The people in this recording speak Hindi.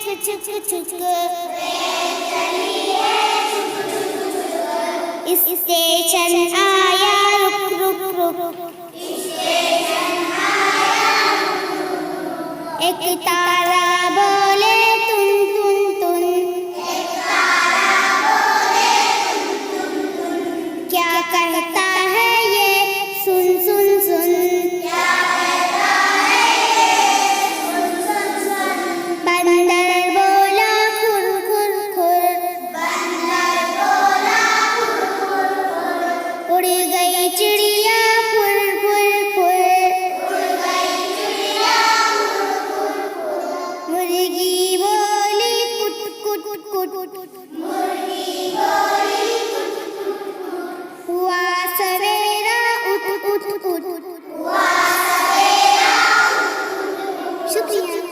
छुक छुक स्टेशन आया रुक रुक रुक एक तारा बोले तुन तुन क्या कहता है ये सुन सुन सुन बंदर बोला खुर खुर खुर उड़ गई चिड़िया फुर फुर फुर मुर्गी बोली कुट कुट कुट हुआ सवेरा उठ उठ उठ। शुक्रिया।